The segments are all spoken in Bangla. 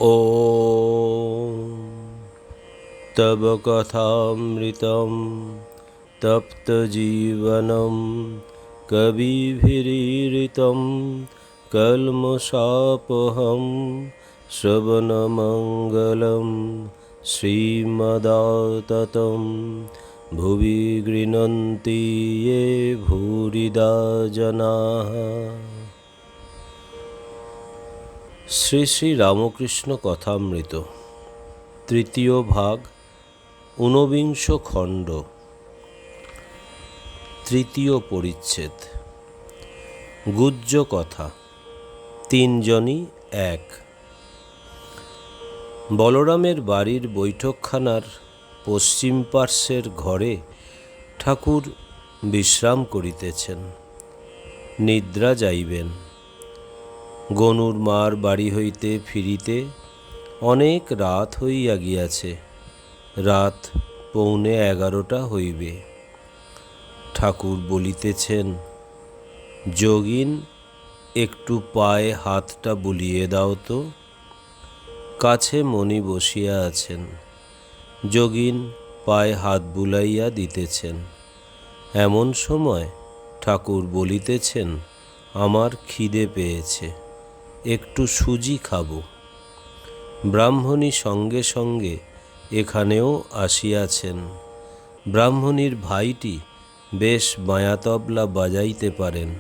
ॐ तव कथामृतं तप्तजीवनं कविभिरीरितं कल्मषापहं श्रवणमङ्गलं श्रीमदाततं भुवि गृह्णन्ति ये भूरिदा जनाः। শ্রী শ্রী রামকৃষ্ণ কথামৃত তৃতীয় ভাগ ঊনবিংশ খণ্ড তৃতীয় পরিচ্ছেদ। গুহ্য কথা। তিনজনই এক। বলরামের বাড়ির বৈঠকখানার পশ্চিম পার্শ্বের ঘরে ঠাকুর বিশ্রাম করিতেছেন, নিদ্রা যাইবেন। গনুর মার বাড়ি হইতে ফিরিতে অনেক রাত হইয়া গিয়াছে, রাত 11:45 হইবে। ঠাকুর বলিতেছেন, যোগিন একটু পায়ে হাতটা বুলিয়ে দাও তো। কাছে মণি বসিয়া আছেন, যোগিন পায়ে হাত বুলাইয়া দিতেছেন। এমন সময় ঠাকুর বলিতেছেন, আমার খিদে পেয়েছে, একটু সুজি খাবো। ব্রাহ্মণী সঙ্গে সঙ্গে এখানেও আসিয়াছেন। ব্রাহ্মণীর ভাইটি বেশ বায়াতবলা বাজাইতে পারেন।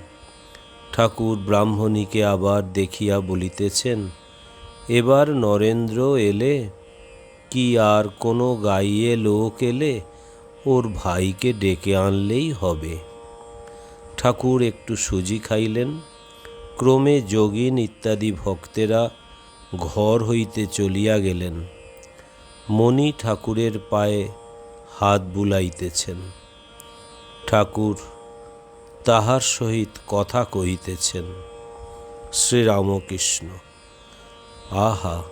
ঠাকুর ব্রাহ্মণীকে আবার দেখিয়া বলিতেছেন, এবার নরেন্দ্র এলে কি আর কোনো গাইয়ে লোক এলে ওর ভাইকে ডেকে আনলেই হবে। ঠাকুর একটু সুজি খাইলেন। ক্রমে যোগিন ইত্যাদি ভক্তেরা ঘর হইতে চলিয়া গেলেন। মণি ঠাকুরের পায়ে হাত বুলাইতেছেন। ঠাকুর তাহার সহিত কথা কহিতেছেন। শ্রীরামকৃষ্ণ, আহা,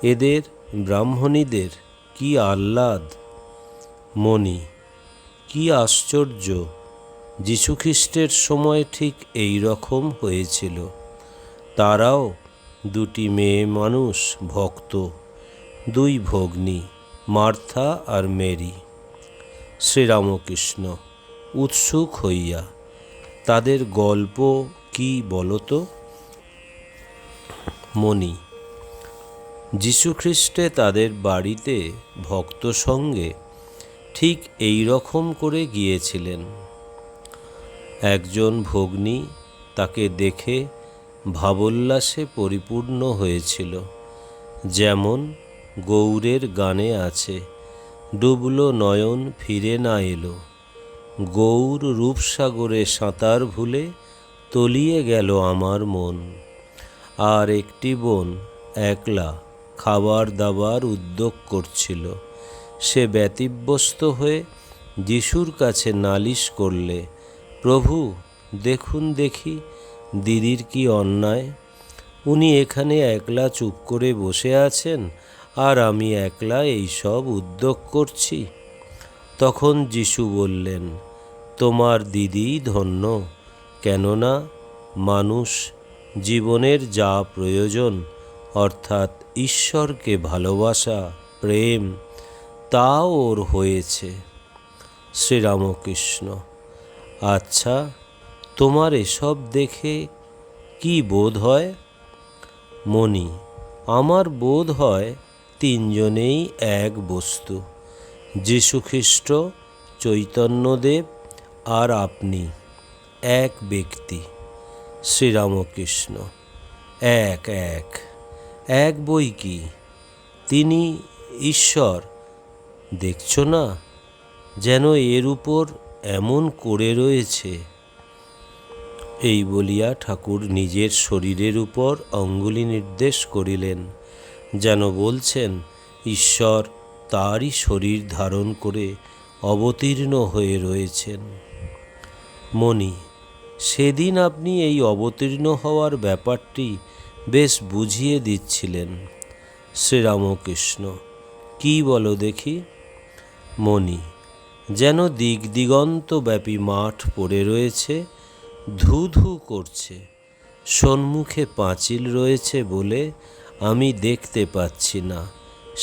এদের ব্রাহ্মণীদের কি আহ্লাদ। মণি, কি আশ্চর্য, যীশুখ্রিস্টের সময় ঠিক এই রকম হয়েছিল। তারাও দুটি মেয়ে মানুষ, ভক্ত, দুই ভগ্নী, মার্থা আর মেরি। শ্রীরামকৃষ্ণ উৎসুক হইয়া, তাদের গল্প কি বলতো। মণি, যীশুখ্রিস্টে তাদের বাড়িতে ভক্ত সঙ্গে ঠিক এই রকম করে গিয়েছিলেন। একজন ভগ্নী তাকে দেখে ভাবোল্লাসে পরিপূর্ণ হয়েছিল। যেমন গৌরের গানে আছে, ডুবলো নয়ন ফিরে না এলো, গৌর রূপসাগরে সাঁতার ভুলে তলিয়ে গেল আমার মন। আর একটি বোন একলা খাবার দাবার উদ্যোগ করছিল। সে ব্যতিব্যস্ত হয়ে যিশুর কাছে নালিশ করলে, প্রভু দেখুন দেখি দিদির কি অন্যায়। উনি এখানে একলা চুপ করে বসে আছেন, আর আমি একলা এইসব উদ্যোগ করছি। তখন যিশু বললেন, তোমার দিদি ধন্য, কেননা মানুষ জীবনের যা প্রয়োজন, অর্থাৎ ঈশ্বরকে ভালোবাসা, প্রেম, তা ওর হয়েছে। শ্রীরামকৃষ্ণ, আচ্ছা, তোমার এসব দেখে কি বোধ হয়। মণি, আমার বোধ হয় তিনজনেই এক বস্তু, যীশুখ্রিস্ট, চৈতন্যদেব আর আপনি এক ব্যক্তি। শ্রীরামকৃষ্ণ, এক এক এক বই কি, তিনি ঈশ্বর, দেখছো না যেন এর উপর এমন করে রয়েছে। এই বলিয়া ঠাকুর নিজের শরীরের উপর অঙ্গুলি নির্দেশ করিলেন, যেন বলছেন ঈশ্বর তারই শরীর ধারণ করে অবতীর্ণ হয়ে রয়েছেন। মণি, সেদিন আপনি এই অবতীর্ণ হওয়ার ব্যাপারটি বেশ বুঝিয়ে দিচ্ছিলেন। শ্রীরামকৃষ্ণ, কি বলো দেখি। মণি, যেন দিক দিগন্তব্যাপী মাঠ পড়ে রয়েছে, ধু ধু করছে, সম্মুখে পাঁচিল রয়েছে বলে আমি দেখতে পাচ্ছি না।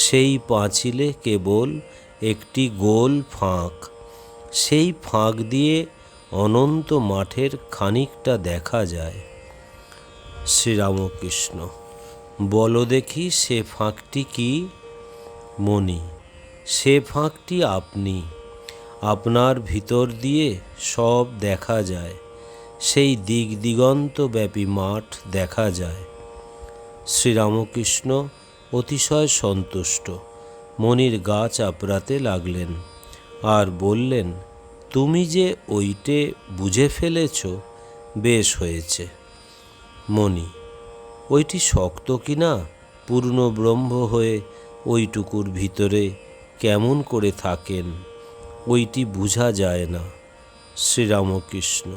সেই পাঁচিলে কেবল একটি গোল ফাঁক, সেই ফাঁক দিয়ে অনন্ত মাঠের খানিকটা দেখা যায়। শ্রীরামকৃষ্ণ: বলো দেখি সে ফাঁকটি কি? মণি: সে ফাঁকটি আপনি। আপনার ভিতর দিয়ে সব দেখা যায়, সেই দিক দিগন্তব্যাপী মাঠ দেখা যায়। শ্রীরামকৃষ্ণ অতিশয় সন্তুষ্ট, মণির গা চাপড়াতে লাগলেন আর বললেন, তুমি যে ওইটে বুঝে ফেলেছ, বেশ হয়েছে। মণি: ওইটি শক্ত কিনা পূর্ণ ব্রহ্ম হয়ে ওইটুকুর ভিতরে কেমন করে থাকেন, ওইটি বুঝা যায় না। শ্রীরামকৃষ্ণ: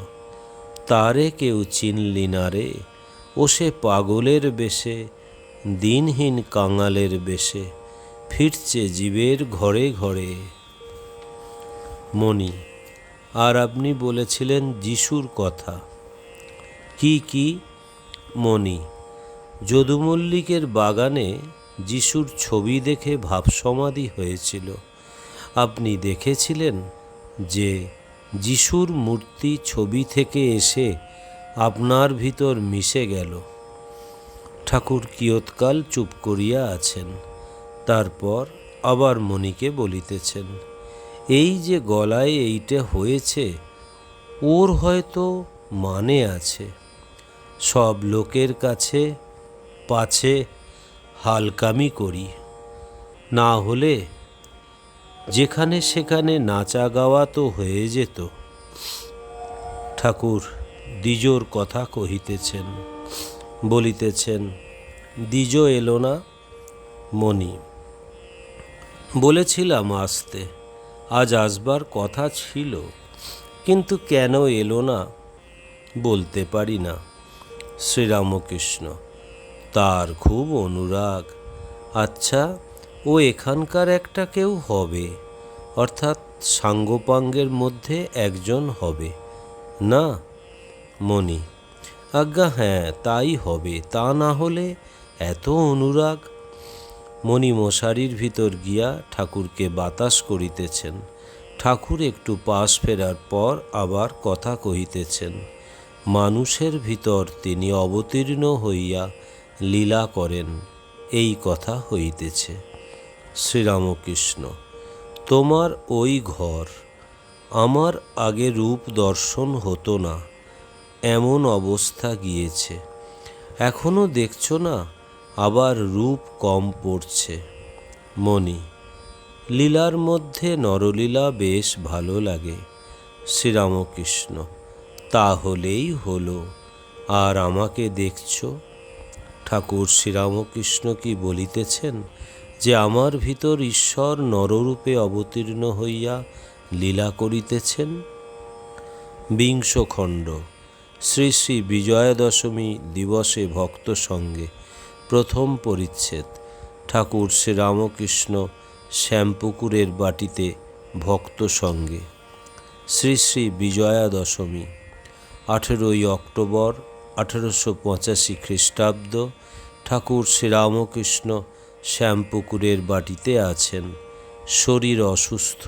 তারে কেউ চিনলি না রে, ও সে পাগলের বেশে, দিনহীন কাঙালের বেশে, ফিরছে জীবের ঘরে ঘরে। মণি: আর আপনি বলেছিলেন যিশুর কথা, কি কি? মণি: যদুমল্লিকের বাগানে যিশুর ছবি দেখে ভাবসমাধি হয়েছিল। আপনি দেখেছিলেন যে যিশুর মূর্তি ছবি থেকে এসে আপনার ভিতর মিশে গেল। ঠাকুর কিয়ৎকাল চুপ করিয়া আছেন, তারপর আবার মণিকে বলিতেছেন, এই যে গলায় এইটা হয়েছে, ওর হয়তো মানে আছে। সব লোকের কাছে পাছে হালকামি করি, না হলে যেখানে সেখানে নাচা গাওয়া তো হয়ে যেত। ঠাকুর দ্বিজোর কথা কহিতেছেন, বলিতেছেন, দ্বিজো এলো না? মণি: বলেছিলাম আসতে, আজ আসবার কথা ছিল, কিন্তু কেন এলো না বলতে পারি না। শ্রীরামকৃষ্ণ: তার খুব অনুরাগ। আচ্ছা, ও এখানকার একটা কেউ হবে, অর্থাৎ সাঙ্গপাঙ্গের মধ্যে একজন হবে না? মণি: আজ্ঞা হ্যাঁ, তাই হবে, তা না হলে এত অনুরাগ। মণি মশারির ভিতর গিয়া ঠাকুরকে বাতাস করিতেছেন। ঠাকুর একটু পাশ ফেরার পর আবার কথা কহিতেছেন। মানুষের ভিতর তিনি অবতীর্ণ হইয়া লীলা করেন, এই কথা হইতেছে। শ্রীরামকৃষ্ণ: তোমার ওই ঘর, আমার আগে রূপ দর্শন হতো না, এমন অবস্থা গিয়েছে। এখনো দেখছো না, আবার রূপ কম পড়ছে। মণি: লীলার মধ্যে নরলীলা বেশ ভালো লাগে। শ্রীরামকৃষ্ণ: তাহলেই হলো, আর আমাকে দেখছো? ঠাকুর শ্রীরামকৃষ্ণ কি বলিতেছেন যে আমার ভিতর ঈশ্বর নররূপে অবতীর্ণ হইয়া লীলা করিতেছেন? বিংশ খণ্ড। শ্রী শ্রী বিজয়া দশমী দিবসে ভক্ত সঙ্গে, প্রথম পরিচ্ছেদ। ঠাকুর শ্রীরামকৃষ্ণ শ্যামপুকুরের বাটিতে ভক্ত সঙ্গে। শ্রী শ্রী বিজয়া দশমী 18ই অক্টোবর 1885 খ্রিস্টাব্দ। ঠাকুর শ্রীরামকৃষ্ণ শ্যামপুকুরের বাটিতে আছেন। শরীর অসুস্থ,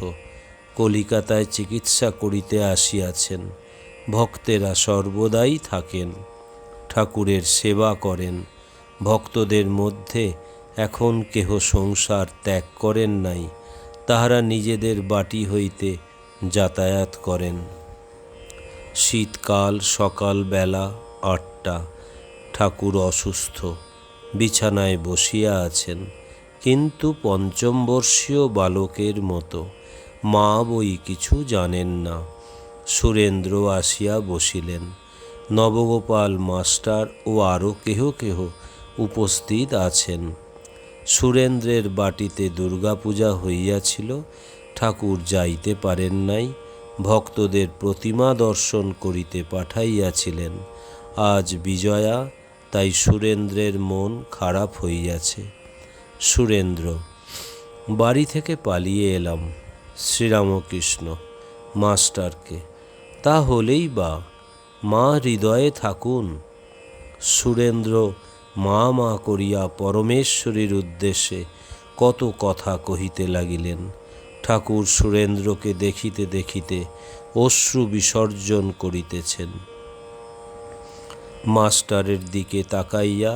কলিকাতায় চিকিৎসা করিতে আসিয়াছেন। ভক্তেরা সর্বদাই থাকেন, ঠাকুরের সেবা করেন। ভক্তদের মধ্যে এখন কেহ সংসার ত্যাগ করেন নাই, তাহারা নিজেদের বাটি হইতে যাতায়াত করেন। শীতকাল, সকাল বেলা 8টা। ঠাকুর অসুস্থ, বিছানায় বসিয়া আছেন, কিন্তু পঞ্চমবর্ষীয় বালকের মতো। মা বই কিছু জানেন না। সুরেন্দ্র আসিয়া বসিলেন। নবগোপাল মাস্টার ও আরও কেহ কেহ উপস্থিত আছেন। সুরেন্দ্রের বাটিতে দুর্গাপূজা হইয়াছিল, ঠাকুর যাইতে পারেন নাই। ভক্তদের প্রতিমা দর্শন করিতে পাঠাইয়াছিলেন। আজ বিজয়া, তাই সুরেন্দ্রের মন খারাপ হইয়াছে। সুরেন্দ্র: বাড়ি থেকে পালিয়ে এলাম। শ্রীরামকৃষ্ণ মাস্টারকে: তা হলেই বা, মা হৃদয়ে থাকুন। সুরেন্দ্র মা মা করিয়া পরমেশ্বরীর উদ্দেশ্যে কত কথা কহিতে লাগিলেন। ঠাকুর সুরেন্দ্রকে দেখিতে দেখিতে অশ্রু বিসর্জন করিতেছেন। মাস্টারের দিকে তাকাইয়া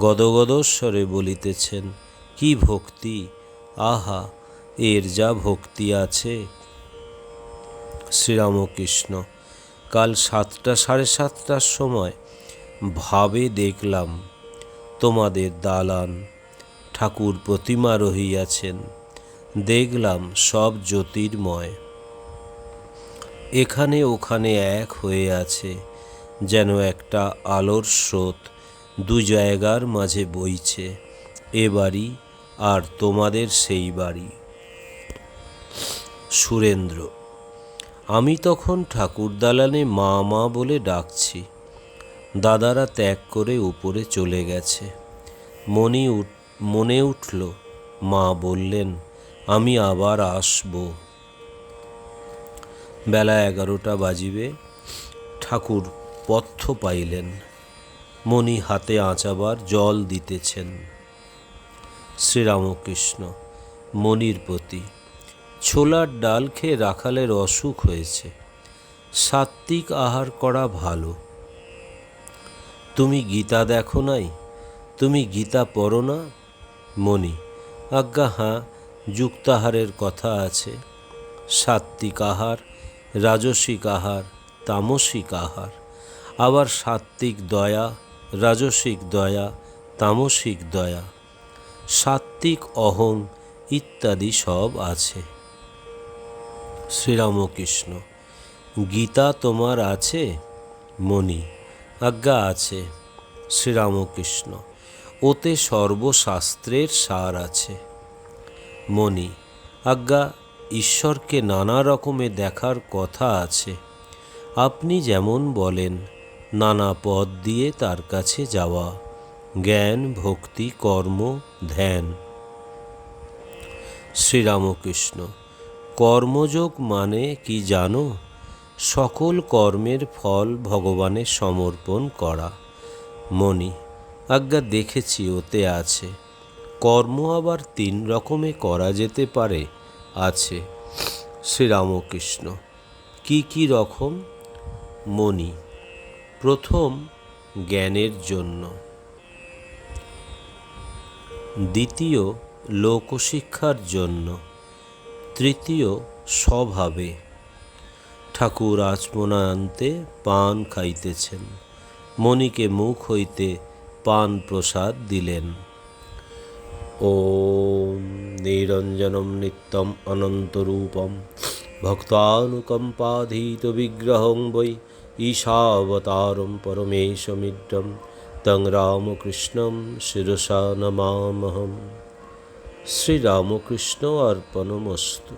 গদগদস্বরে বলিতেছেন, কি ভক্তি! আহা, এর যা ভক্তি আছে! শ্রীরামকৃষ্ণ, কাল 7টা সাড়ে 7টার সময় ভাবে দেখলাম তোমাদের দালান, ঠাকুর প্রতিমা রহিয়াছেন, দেখলাম সব জ্যোতির্ময়, এখানে ওখানে এক হয়ে আছে, যেন একটা আলোর স্রোত দু জায়গার মাঝে বইছে, এ বাড়ি আর তোমাদের সেই বাড়ি। সুরেন্দ্র, আমি তখন ঠাকুর দালানে মা মা বলে ডাকছি, দাদারা ত্যাগ করে উপরে চলে গেছে। মনে উঠল, মা বললেন আমি আবার আসব। বেলা 11টা বাজিবে, ঠাকুর পথ্য পাইলেন। মণি হাতে আঁচাবার জল দিতেছেন। শ্রীরামকৃষ্ণ, মণির প্রতি, ছোলার ডাল খেয়ে রাখালের অসুখ হয়েছে, সাত্ত্বিক আহার করা ভালো। তুমি গীতা দেখো নাই? তুমি গীতা পড়ো না? মণি, আজ্ঞা হাঁ, যুক্তাহারের কথা আছে। সাত্ত্বিক আহার, রাজসিক আহার, তামসিক আহার, আবার সাত্ত্বিক দয়া, রাজসিক দয়া, তামসিক দয়া, সাত্ত্বিক অহং ইত্যাদি সব আছে। শ্রীরামকৃষ্ণ, গীতা তোমার আছে? মণি, আজ্ঞা আছে। শ্রীরামকৃষ্ণ, ওতে সর্বশাস্ত্রের সার আছে। মণি, আজ্ঞা ঈশ্বরকে নানা রকমে দেখার কথা আছে, আপনি যেমন বলেন, নানা পথ দিয়ে তার কাছে যাওয়া, জ্ঞান, ভক্তি, কর্ম, ধ্যান। শ্রীরামকৃষ্ণ, কর্মযোগ মানে কি জানো? সকল কর্মের ফল ভগবানে সমর্পণ করা। মণি, আজ্ঞা দেখেছি ওতে আছে। কর্ম আবার 3 রকমে করা যেতে পারে, আছে। শ্রীরামকৃষ্ণ, কি কি রকম? মণি, প্রথম জ্ঞানের জন্য, দ্বিতীয় লোকশিক্ষার জন্য, তৃতীয় স্বভাবে। ঠাকুর আচমনান্তে পান খাইতেছেন। মণিকে মুখ হইতে পান প্রসাদ দিলেন। ওম নিরঞ্জনম নিত্যম অনন্তরূপম ভক্তানুকম্পাধীত বিগ্রহং বৈ ঈশাবতারম পরমেশমিড্ডম তং রামকৃষ্ণম শিরসা নমামহম। শ্রীরামকৃষ্ণ অর্পণমস্তু।